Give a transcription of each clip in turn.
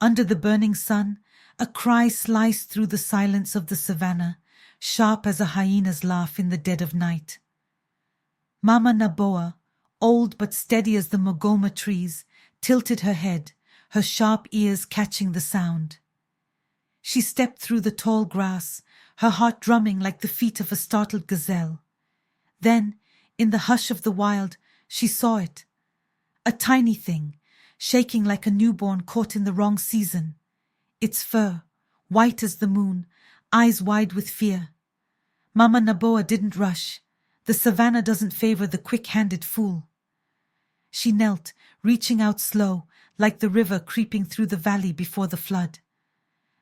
Under the burning sun, a cry sliced through the silence of the savanna, sharp as a hyena's laugh in the dead of night. Mama Naboa, old but steady as the mogoma trees, tilted her head, her sharp ears catching the sound. She stepped through the tall grass, her heart drumming like the feet of a startled gazelle. Then, in the hush of the wild, she saw it. A tiny thing, shaking like a newborn caught in the wrong season. Its fur, white as the moon, eyes wide with fear. Mama Naboa didn't rush. The savanna doesn't favor the quick-handed fool. She knelt, reaching out slow, like the river creeping through the valley before the flood.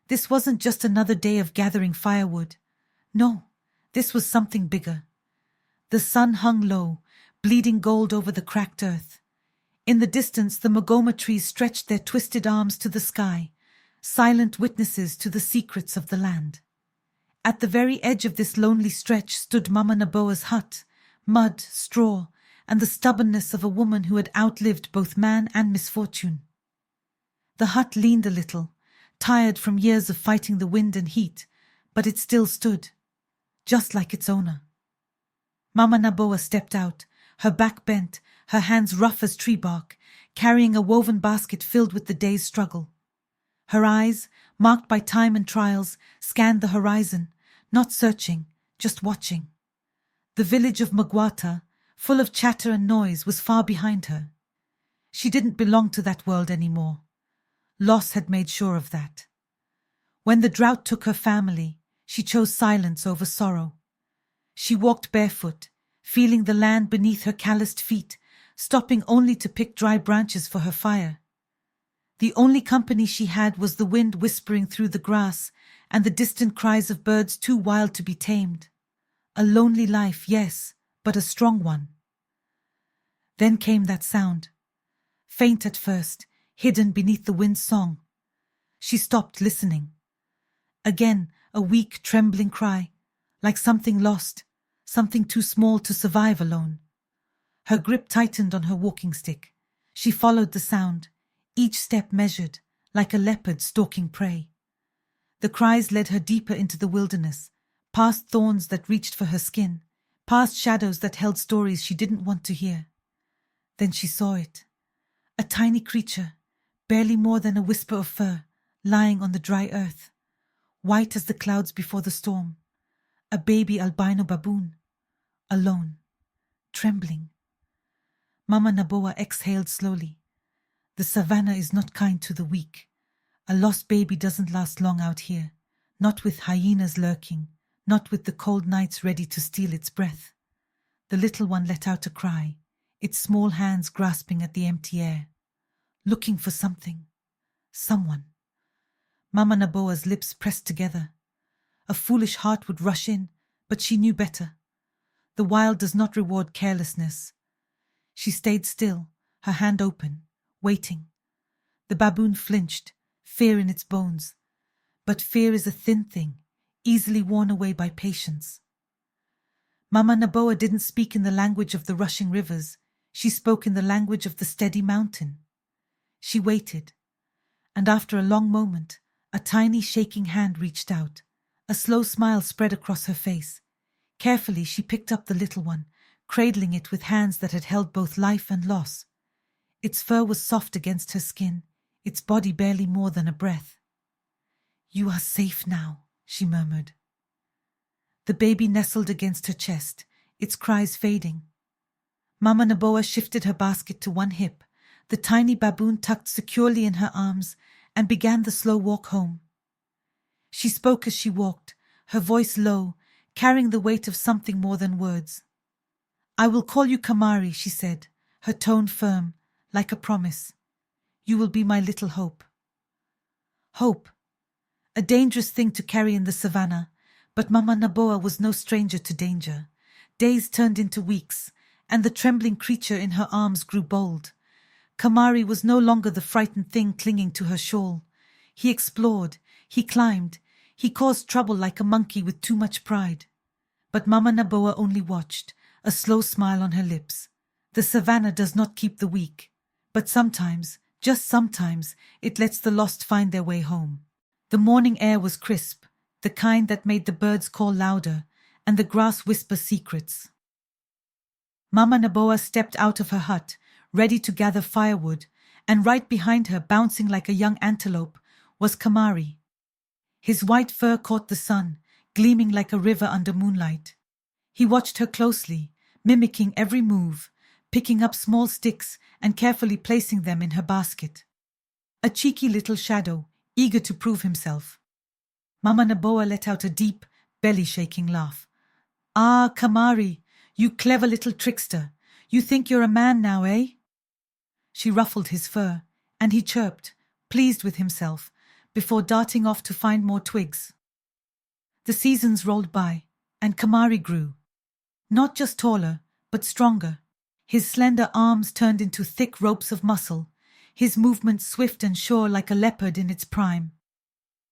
This wasn't just another day of gathering firewood. No, this was something bigger. The sun hung low, bleeding gold over the cracked earth. In the distance, the mogoma trees stretched their twisted arms to the sky, silent witnesses to the secrets of the land. At the very edge of this lonely stretch stood Mama Naboa's hut, mud, straw, and the stubbornness of a woman who had outlived both man and misfortune. The hut leaned a little, tired from years of fighting the wind and heat, but it still stood, just like its owner. Mama Naboa stepped out, her back bent, her hands rough as tree bark, carrying a woven basket filled with the day's struggle. Her eyes, marked by time and trials, scanned the horizon, not searching, just watching. The village of Mugwata, full of chatter and noise, was far behind her. She didn't belong to that world anymore. Loss had made sure of that. When the drought took her family, she chose silence over sorrow. She walked barefoot, feeling the land beneath her calloused feet, stopping only to pick dry branches for her fire. The only company she had was the wind whispering through the grass and the distant cries of birds too wild to be tamed. A lonely life, yes, but a strong one. Then came that sound. Faint at first, hidden beneath the wind's song. She stopped listening. Again, a weak, trembling cry, like something lost, something too small to survive alone. Her grip tightened on her walking stick. She followed the sound, each step measured, like a leopard stalking prey. The cries led her deeper into the wilderness, past thorns that reached for her skin, past shadows that held stories she didn't want to hear. Then she saw it. A tiny creature, barely more than a whisper of fur, lying on the dry earth, white as the clouds before the storm. A baby albino baboon, alone, trembling. Mama Naboa exhaled slowly. The savanna is not kind to the weak. A lost baby doesn't last long out here, not with hyenas lurking, not with the cold nights ready to steal its breath. The little one let out a cry, its small hands grasping at the empty air, looking for something, someone. Mama Naboa's lips pressed together. A foolish heart would rush in, but she knew better. The wild does not reward carelessness. She stayed still, her hand open, waiting. The baboon flinched, fear in its bones. But fear is a thin thing, easily worn away by patience. Mama Naboa didn't speak in the language of the rushing rivers. She spoke in the language of the steady mountain. She waited, and after a long moment, a tiny shaking hand reached out. A slow smile spread across her face. Carefully she picked up the little one, cradling it with hands that had held both life and loss. Its fur was soft against her skin, its body barely more than a breath. "You are safe now," she murmured. The baby nestled against her chest, its cries fading. Mama Naboa shifted her basket to one hip, the tiny baboon tucked securely in her arms, and began the slow walk home. She spoke as she walked, her voice low, carrying the weight of something more than words. "I will call you Kamari," she said, her tone firm, like a promise. "You will be my little hope." Hope. A dangerous thing to carry in the savanna, but Mama Naboa was no stranger to danger. Days turned into weeks, and the trembling creature in her arms grew bold. Kamari was no longer the frightened thing clinging to her shawl. He explored, he climbed, he caused trouble like a monkey with too much pride. But Mama Naboa only watched, a slow smile on her lips. The savanna does not keep the weak, but sometimes, Just sometimes it lets the lost find their way home. The morning air was crisp, the kind that made the birds call louder and the grass whisper secrets. Mama Naboa stepped out of her hut, ready to gather firewood, and right behind her, bouncing like a young antelope, was Kamari. His white fur caught the sun, gleaming like a river under moonlight. He watched her closely, mimicking every move, picking up small sticks and carefully placing them in her basket. A cheeky little shadow, eager to prove himself. Mama Naboa let out a deep, belly-shaking laugh. "Ah, Kamari, you clever little trickster. You think you're a man now, eh?" She ruffled his fur, and he chirped, pleased with himself, before darting off to find more twigs. The seasons rolled by, and Kamari grew. Not just taller, but stronger. His slender arms turned into thick ropes of muscle, his movements swift and sure like a leopard in its prime.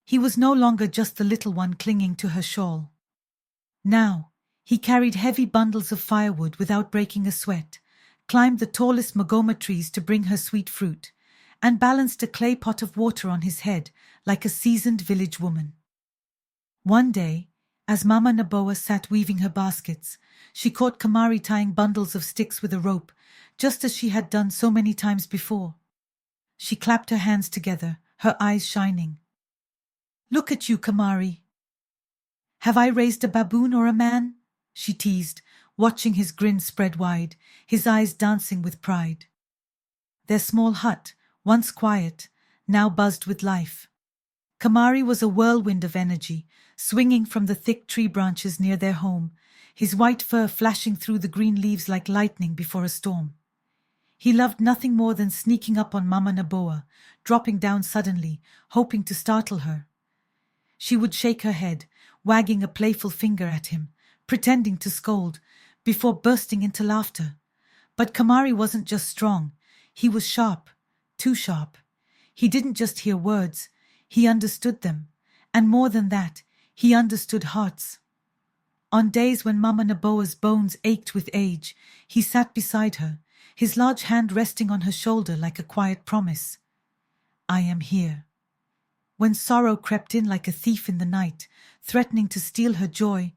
He was no longer just the little one clinging to her shawl. Now, he carried heavy bundles of firewood without breaking a sweat, climbed the tallest magoma trees to bring her sweet fruit, and balanced a clay pot of water on his head like a seasoned village woman. One day, as Mama Naboa sat weaving her baskets, she caught Kamari tying bundles of sticks with a rope, just as she had done so many times before. She clapped her hands together, her eyes shining. "Look at you, Kamari. Have I raised a baboon or a man?" she teased, watching his grin spread wide, his eyes dancing with pride. Their small hut, once quiet, now buzzed with life. Kamari was a whirlwind of energy, swinging from the thick tree branches near their home, his white fur flashing through the green leaves like lightning before a storm. He loved nothing more than sneaking up on Mama Naboa, dropping down suddenly, hoping to startle her. She would shake her head, wagging a playful finger at him, pretending to scold, before bursting into laughter. But Kamari wasn't just strong, he was sharp, too sharp. He didn't just hear words, he understood them, and more than that, he understood hearts. On days when Mama Naboa's bones ached with age, he sat beside her, his large hand resting on her shoulder like a quiet promise. "I am here." When sorrow crept in like a thief in the night, threatening to steal her joy,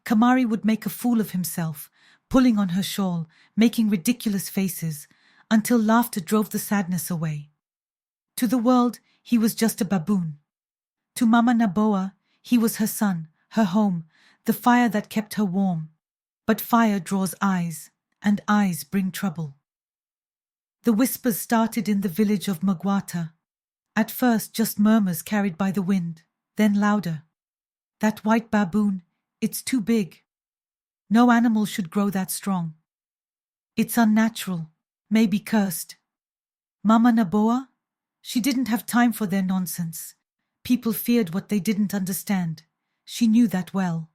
Kamari would make a fool of himself, pulling on her shawl, making ridiculous faces, until laughter drove the sadness away. To the world, he was just a baboon. To Mama Naboa, he was her son, her home, the fire that kept her warm. But fire draws eyes, and eyes bring trouble. The whispers started in the village of Mugwata. At first just murmurs carried by the wind, then louder. "That white baboon, it's too big. No animal should grow that strong. It's unnatural, maybe cursed." Mama Naboa? She didn't have time for their nonsense. People feared what they didn't understand. She knew that well.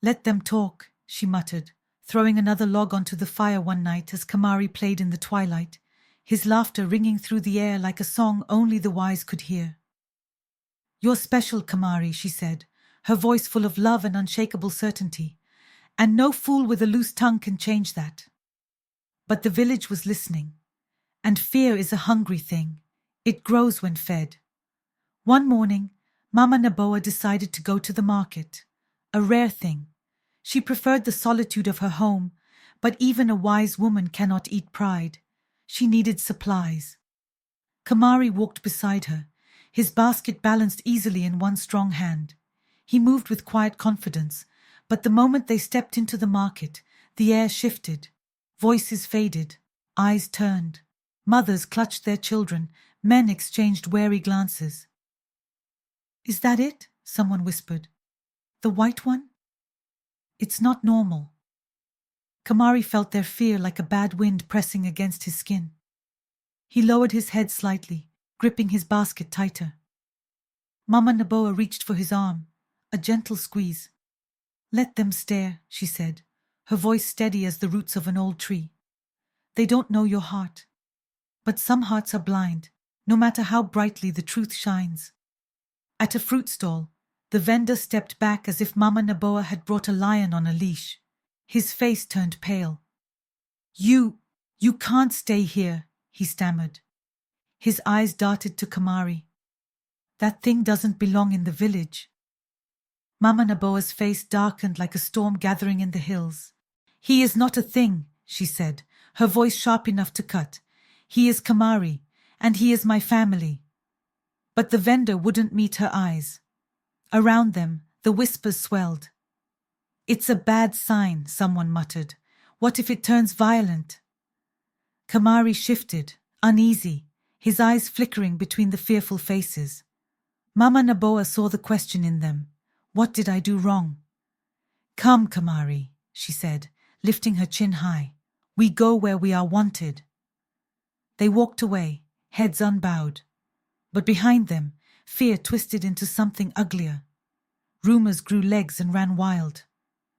"Let them talk," she muttered, throwing another log onto the fire one night as Kamari played in the twilight, his laughter ringing through the air like a song only the wise could hear. "You're special, Kamari," she said, her voice full of love and unshakable certainty, "and no fool with a loose tongue can change that." But the village was listening, and fear is a hungry thing. It grows when fed. One morning, Mama Naboa decided to go to the market, a rare thing. She preferred the solitude of her home, but even a wise woman cannot eat pride. She needed supplies. Kamari walked beside her, his basket balanced easily in one strong hand. He moved with quiet confidence, but the moment they stepped into the market, the air shifted. Voices faded, eyes turned. Mothers clutched their children, men exchanged wary glances. "Is that it?" someone whispered. "The white one?" "It's not normal." Kamari felt their fear like a bad wind pressing against his skin. He lowered his head slightly, gripping his basket tighter. Mama Naboa reached for his arm, a gentle squeeze. "Let them stare," she said, her voice steady as the roots of an old tree. "They don't know your heart. But some hearts are blind, no matter how brightly the truth shines." At a fruit stall, the vendor stepped back as if Mama Naboa had brought a lion on a leash. His face turned pale. You can't stay here," he stammered. His eyes darted to Kamari. That thing doesn't belong in the village. Mama Naboa's face darkened like a storm gathering in the hills. He is not a thing, she said, her voice sharp enough to cut. He is Kamari, and he is my family. But the vendor wouldn't meet her eyes. Around them, the whispers swelled. It's a bad sign, someone muttered. What if it turns violent? Kamari shifted, uneasy, his eyes flickering between the fearful faces. Mama Naboa saw the question in them. What did I do wrong? Come, Kamari, she said, lifting her chin high. We go where we are wanted. They walked away, heads unbowed. But behind them, fear twisted into something uglier. Rumors grew legs and ran wild.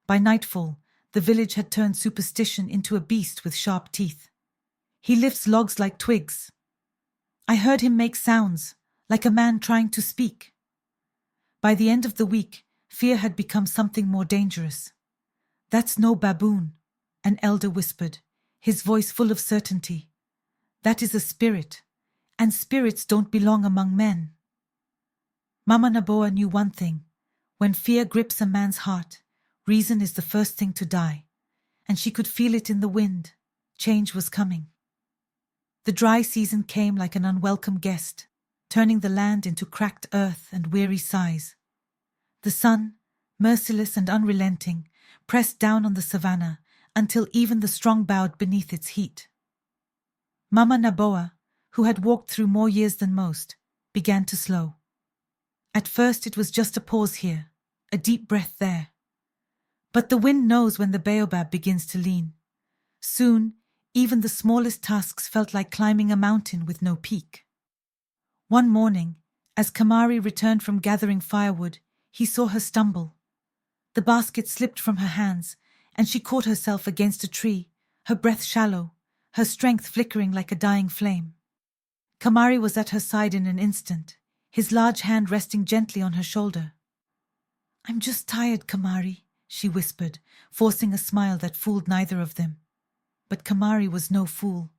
By nightfall, the village had turned superstition into a beast with sharp teeth. He lifts logs like twigs. I heard him make sounds, like a man trying to speak. By the end of the week, fear had become something more dangerous. That's no baboon, an elder whispered, his voice full of certainty. That is a spirit, and spirits don't belong among men. Mama Naboa knew one thing. When fear grips a man's heart, reason is the first thing to die, and she could feel it in the wind. Change was coming. The dry season came like an unwelcome guest, turning the land into cracked earth and weary sighs. The sun, merciless and unrelenting, pressed down on the savanna until even the strong bowed beneath its heat. Mama Naboa, who had walked through more years than most, began to slow. At first it was just a pause here, a deep breath there. But the wind knows when the baobab begins to lean. Soon, even the smallest tasks felt like climbing a mountain with no peak. One morning, as Kamari returned from gathering firewood, he saw her stumble. The basket slipped from her hands, and she caught herself against a tree, her breath shallow, her strength flickering like a dying flame. Kamari was at her side in an instant, his large hand resting gently on her shoulder. I'm just tired, Kamari, she whispered, forcing a smile that fooled neither of them. But Kamari was no fool.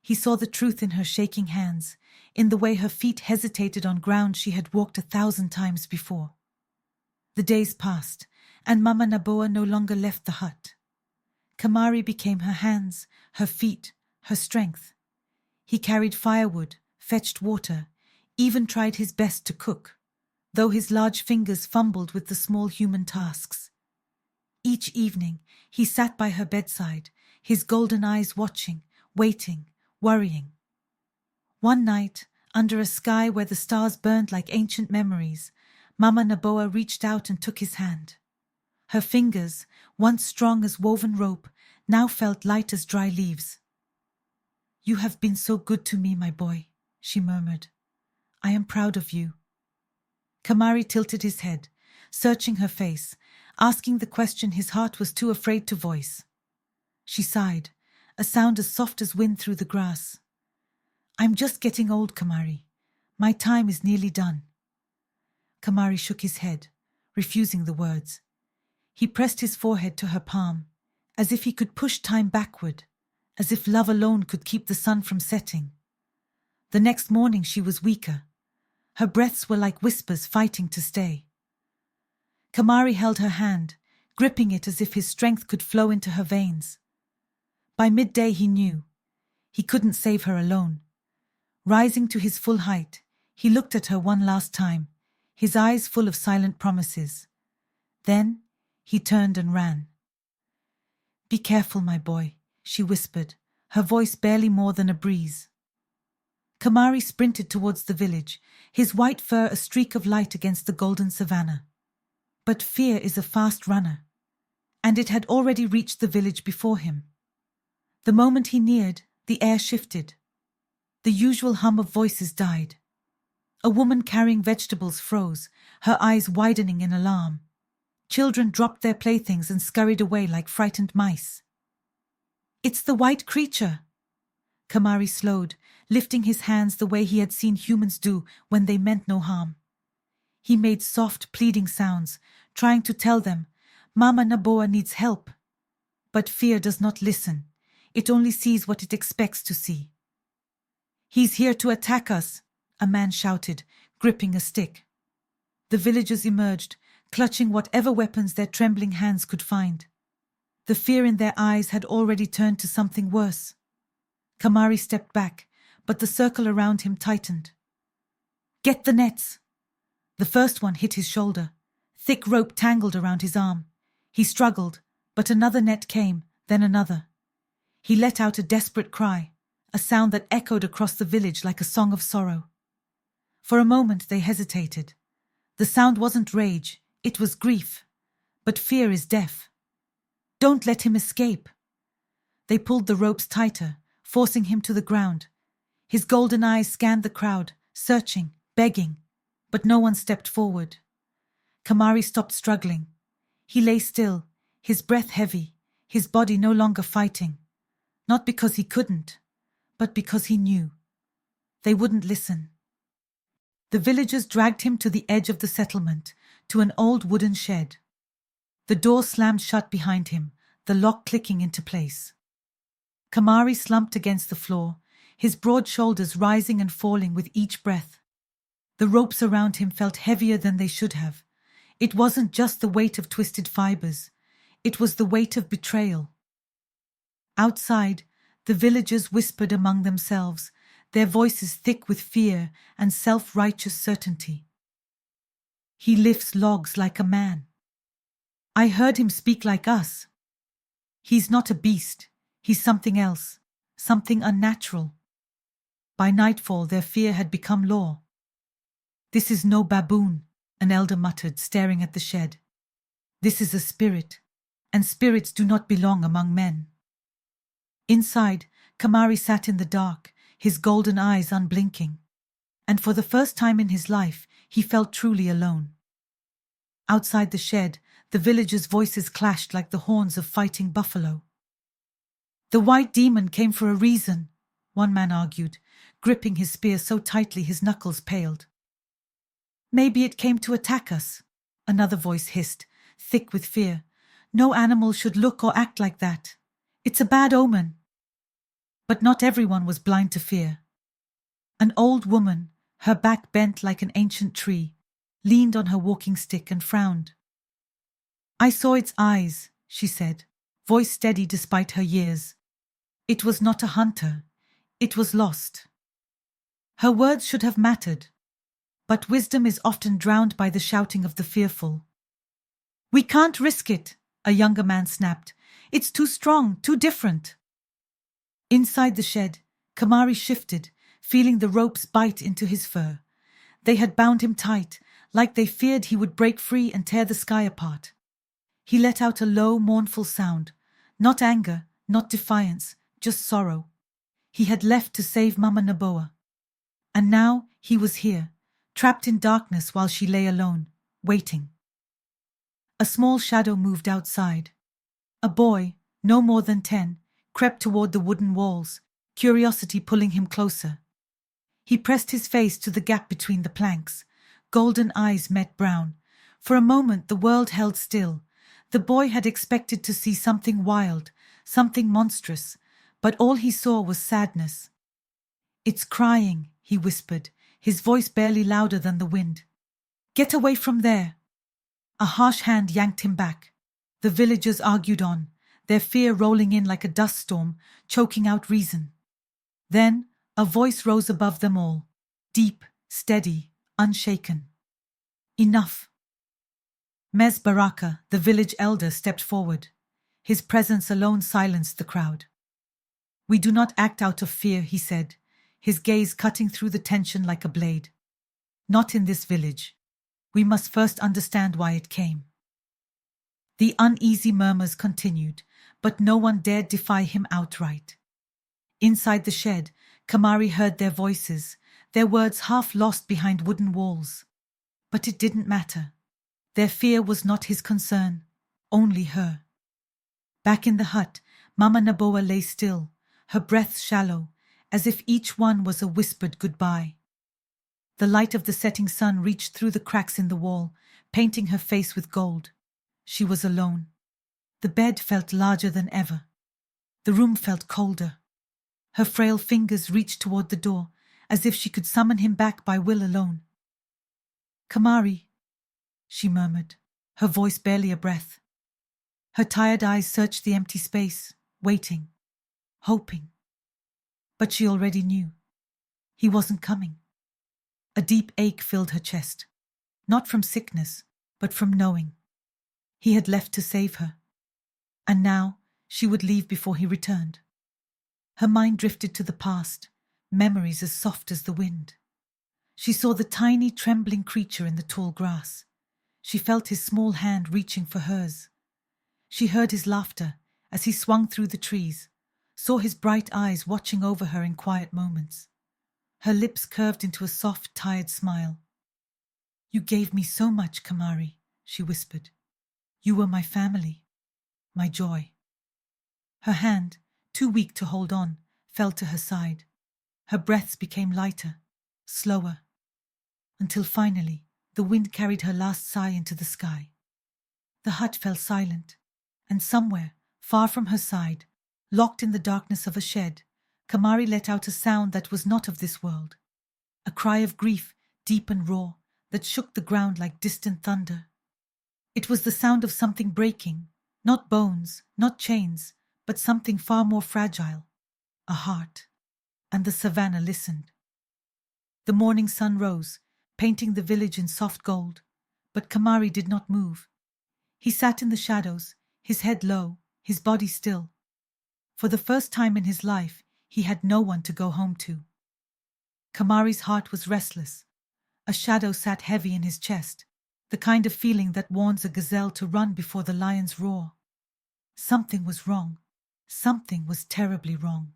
He saw the truth in her shaking hands, in the way her feet hesitated on ground she had walked 1,000 times before. The days passed, and Mama Naboa no longer left the hut. Kamari became her hands, her feet, her strength. He carried firewood, fetched water, even tried his best to cook, though his large fingers fumbled with the small human tasks. Each evening he sat by her bedside, his golden eyes watching, waiting, worrying. One night, under a sky where the stars burned like ancient memories, Mama Naboa reached out and took his hand. Her fingers, once strong as woven rope, now felt light as dry leaves. You have been so good to me, my boy, she murmured. I am proud of you. Kamari tilted his head, searching her face, asking the question his heart was too afraid to voice. She sighed, a sound as soft as wind through the grass. I'm just getting old, Kamari. My time is nearly done. Kamari shook his head, refusing the words. He pressed his forehead to her palm, as if he could push time backward, as if love alone could keep the sun from setting. The next morning she was weaker. Her breaths were like whispers fighting to stay. Kamari held her hand, gripping it as if his strength could flow into her veins. By midday he knew. He couldn't save her alone. Rising to his full height, he looked at her one last time, his eyes full of silent promises. Then he turned and ran. Be careful, my boy, she whispered, her voice barely more than a breeze. Kamari sprinted towards the village, his white fur a streak of light against the golden savanna. But fear is a fast runner, and it had already reached the village before him. The moment he neared, the air shifted. The usual hum of voices died. A woman carrying vegetables froze, her eyes widening in alarm. Children dropped their playthings and scurried away like frightened mice. It's the white creature! Kamari slowed, lifting his hands the way he had seen humans do when they meant no harm. He made soft, pleading sounds, trying to tell them, Mama Naboa needs help. But fear does not listen. It only sees what it expects to see. "He's here to attack us," a man shouted, gripping a stick. The villagers emerged, clutching whatever weapons their trembling hands could find. The fear in their eyes had already turned to something worse. Kamari stepped back, but the circle around him tightened. "Get the nets!" The first one hit his shoulder. Thick rope tangled around his arm. He struggled, but another net came, then another. He let out a desperate cry, a sound that echoed across the village like a song of sorrow. For a moment they hesitated. The sound wasn't rage, it was grief. But fear is deaf. "Don't let him escape." They pulled the ropes tighter, forcing him to the ground. His golden eyes scanned the crowd, searching, begging, but no one stepped forward. Kamari stopped struggling. He lay still, his breath heavy, his body no longer fighting. Not because he couldn't, but because he knew. They wouldn't listen. The villagers dragged him to the edge of the settlement, to an old wooden shed. The door slammed shut behind him, the lock clicking into place. Kamari slumped against the floor, his broad shoulders rising and falling with each breath. The ropes around him felt heavier than they should have. It wasn't just the weight of twisted fibers, it was the weight of betrayal. Outside, the villagers whispered among themselves, their voices thick with fear and self-righteous certainty. "He lifts logs like a man. I heard him speak like us. He's not a beast, he's something else, something unnatural." By nightfall their fear had become law. "This is no baboon," an elder muttered, staring at the shed. "This is a spirit, and spirits do not belong among men." Inside, Kamari sat in the dark, his golden eyes unblinking. And for the first time in his life, he felt truly alone. Outside the shed, the villagers' voices clashed like the horns of fighting buffalo. "The white demon came for a reason," one man argued, gripping his spear so tightly his knuckles paled. "Maybe it came to attack us," another voice hissed, thick with fear. "No animal should look or act like that. It's a bad omen." But not everyone was blind to fear. An old woman, her back bent like an ancient tree, leaned on her walking stick and frowned. "I saw its eyes," she said, voice steady despite her years. "It was not a hunter. It was lost." Her words should have mattered, but wisdom is often drowned by the shouting of the fearful. "We can't risk it," a younger man snapped. "It's too strong, too different." Inside the shed, Kamari shifted, feeling the ropes bite into his fur. They had bound him tight, like they feared he would break free and tear the sky apart. He let out a low, mournful sound. Not anger, not defiance, just sorrow. He had left to save Mama Naboa. And now he was here, trapped in darkness while she lay alone, waiting. A small shadow moved outside. A boy, no more than 10, crept toward the wooden walls, curiosity pulling him closer. He pressed his face to the gap between the planks. Golden eyes met brown. For a moment the world held still. The boy had expected to see something wild, something monstrous, but all he saw was sadness. "It's crying," he whispered, his voice barely louder than the wind. "Get away from there." A harsh hand yanked him back. The villagers argued on, their fear rolling in like a dust storm, choking out reason. Then a voice rose above them all, deep, steady, unshaken. "Enough." Mes Baraka, the village elder, stepped forward. His presence alone silenced the crowd. "We do not act out of fear," he said, his gaze cutting through the tension like a blade. "Not in this village. We must first understand why it came." The uneasy murmurs continued, but no one dared defy him outright. Inside the shed, Kamari heard their voices, their words half lost behind wooden walls. But it didn't matter. Their fear was not his concern, only her. Back in the hut, Mama Naboa lay still, her breath shallow, as if each one was a whispered goodbye. The light of the setting sun reached through the cracks in the wall, painting her face with gold. She was alone. The bed felt larger than ever. The room felt colder. Her frail fingers reached toward the door, as if she could summon him back by will alone. "Kamari," she murmured, her voice barely a breath. Her tired eyes searched the empty space, waiting, hoping. But she already knew. He wasn't coming. A deep ache filled her chest, not from sickness, but from knowing. He had left to save her, and now she would leave before he returned. Her mind drifted to the past, memories as soft as the wind. She saw the tiny, trembling creature in the tall grass. She felt his small hand reaching for hers. She heard his laughter as he swung through the trees, saw his bright eyes watching over her in quiet moments. Her lips curved into a soft, tired smile. "You gave me so much, Kamari," she whispered. "You were my family, my joy." Her hand, too weak to hold on, fell to her side. Her breaths became lighter, slower, until finally the wind carried her last sigh into the sky. The hut fell silent, and somewhere, far from her side, locked in the darkness of a shed, Kamari let out a sound that was not of this world. A cry of grief, deep and raw, that shook the ground like distant thunder. It was the sound of something breaking, not bones, not chains, but something far more fragile, a heart. And the savanna listened. The morning sun rose, painting the village in soft gold, but Kamari did not move. He sat in the shadows, his head low, his body still. For the first time in his life, he had no one to go home to. Kamari's heart was restless. A shadow sat heavy in his chest, the kind of feeling that warns a gazelle to run before the lion's roar. Something was wrong. Something was terribly wrong.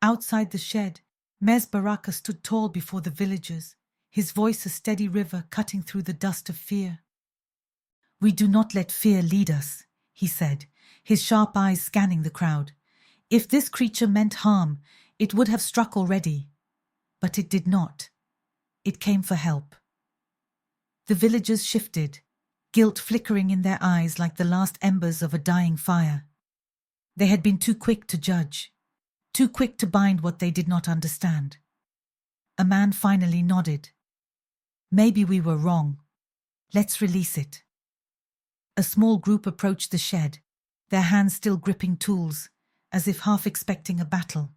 Outside the shed, Mes Baraka stood tall before the villagers, his voice a steady river cutting through the dust of fear. "We do not let fear lead us," he said, his sharp eyes scanning the crowd. "If this creature meant harm, it would have struck already. But it did not. It came for help." The villagers shifted, guilt flickering in their eyes like the last embers of a dying fire. They had been too quick to judge, too quick to bind what they did not understand. A man finally nodded. "Maybe we were wrong. Let's release it." A small group approached the shed, their hands still gripping tools, as if half expecting a battle.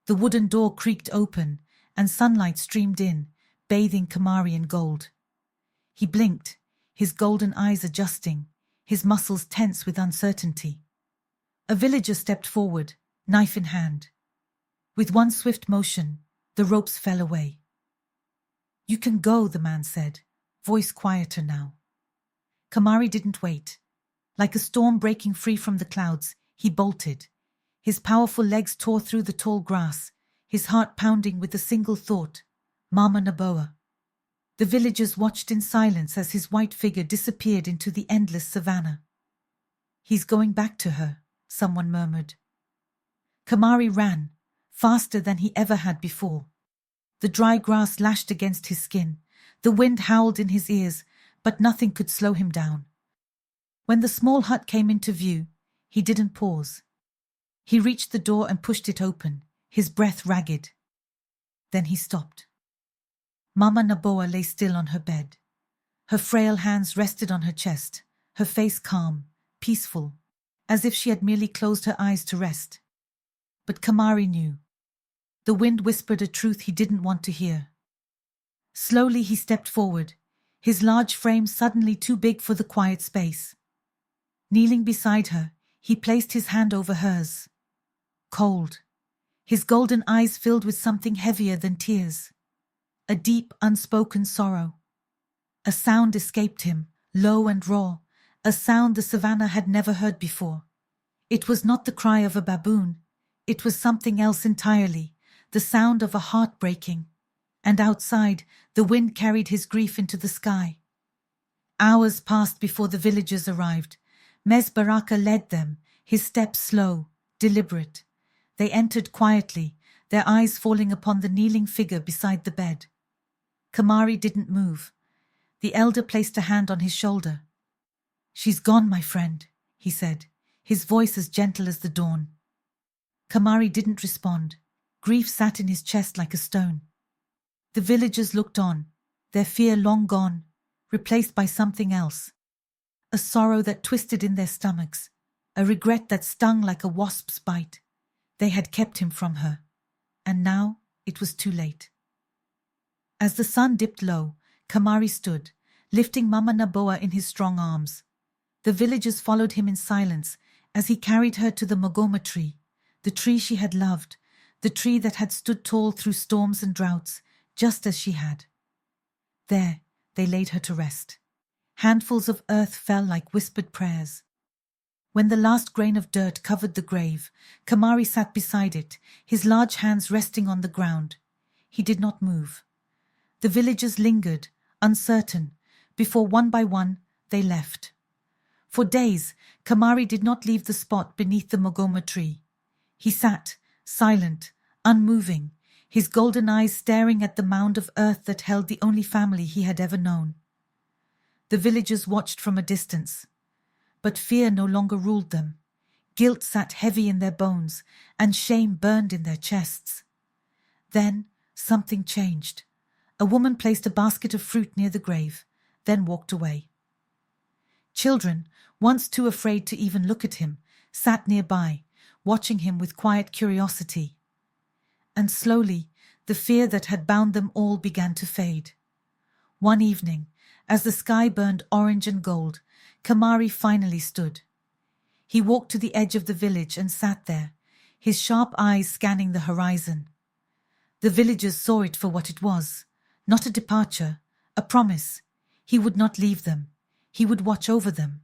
The wooden door creaked open, and sunlight streamed in, bathing Kamari in gold. He blinked, his golden eyes adjusting, his muscles tense with uncertainty. A villager stepped forward, knife in hand. With one swift motion, the ropes fell away. "You can go," the man said, voice quieter now. Kamari didn't wait. Like a storm breaking free from the clouds, he bolted. His powerful legs tore through the tall grass, his heart pounding with a single thought: Mama Naboa. The villagers watched in silence as his white figure disappeared into the endless savanna. "He's going back to her," someone murmured. Kamari ran, faster than he ever had before. The dry grass lashed against his skin, the wind howled in his ears, but nothing could slow him down. When the small hut came into view, he didn't pause. He reached the door and pushed it open, his breath ragged. Then he stopped. Mama Naboa lay still on her bed. Her frail hands rested on her chest, her face calm, peaceful, as if she had merely closed her eyes to rest. But Kamari knew. The wind whispered a truth he didn't want to hear. Slowly he stepped forward, his large frame suddenly too big for the quiet space. Kneeling beside her, he placed his hand over hers. Cold, his golden eyes filled with something heavier than tears. A deep, unspoken sorrow. A sound escaped him, low and raw, a sound the savanna had never heard before. It was not the cry of a baboon. It was something else entirely, the sound of a heart breaking. And outside, the wind carried his grief into the sky. Hours passed before the villagers arrived. Mes Baraka led them, his steps slow, deliberate. They entered quietly, their eyes falling upon the kneeling figure beside the bed. Kamari didn't move. The elder placed a hand on his shoulder. "She's gone, my friend," he said, his voice as gentle as the dawn. Kamari didn't respond. Grief sat in his chest like a stone. The villagers looked on, their fear long gone, replaced by something else. A sorrow that twisted in their stomachs, a regret that stung like a wasp's bite. They had kept him from her, and now it was too late. As the sun dipped low, Kamari stood, lifting Mama Naboa in his strong arms. The villagers followed him in silence as he carried her to the Mugwata tree, the tree she had loved, the tree that had stood tall through storms and droughts, just as she had. There they laid her to rest. Handfuls of earth fell like whispered prayers. When the last grain of dirt covered the grave, Kamari sat beside it, his large hands resting on the ground. He did not move. The villagers lingered, uncertain, before one by one they left. For days, Kamari did not leave the spot beneath the Mugwata tree. He sat, silent, unmoving, his golden eyes staring at the mound of earth that held the only family he had ever known. The villagers watched from a distance, but fear no longer ruled them. Guilt sat heavy in their bones, and shame burned in their chests. Then something changed. A woman placed a basket of fruit near the grave, then walked away. Children, once too afraid to even look at him, sat nearby, watching him with quiet curiosity. And slowly, the fear that had bound them all began to fade. One evening, as the sky burned orange and gold, Kamari finally stood. He walked to the edge of the village and sat there, his sharp eyes scanning the horizon. The villagers saw it for what it was, not a departure, a promise. He would not leave them. He would watch over them.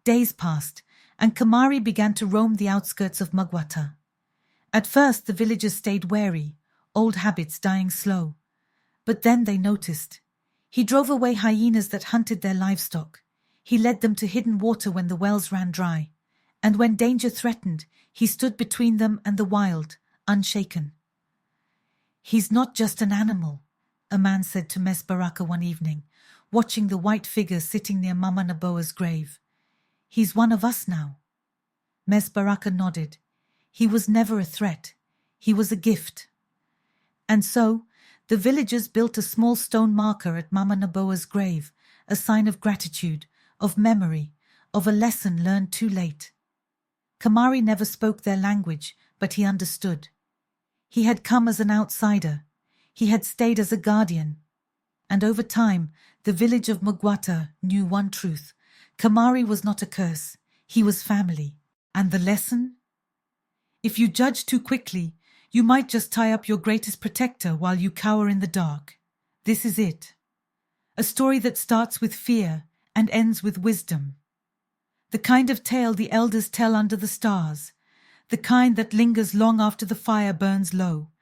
Days passed, and Kamari began to roam the outskirts of Mugwata. At first the villagers stayed wary, old habits dying slow. But then they noticed. He drove away hyenas that hunted their livestock. He led them to hidden water when the wells ran dry. And when danger threatened, he stood between them and the wild, unshaken. "He's not just an animal," a man said to Mes Baraka one evening, watching the white figure sitting near Mama Naboa's grave. "He's one of us now." Mes Baraka nodded. He was never a threat. He was a gift. And so, the villagers built a small stone marker at Mama Naboa's grave, a sign of gratitude, of memory, of a lesson learned too late. Kamari never spoke their language, but he understood. He had come as an outsider. He had stayed as a guardian. And over time, the village of Mugwata knew one truth. Kamari was not a curse. He was family. And the lesson? If you judge too quickly, you might just tie up your greatest protector while you cower in the dark. This is it. A story that starts with fear and ends with wisdom. The kind of tale the elders tell under the stars. The kind that lingers long after the fire burns low.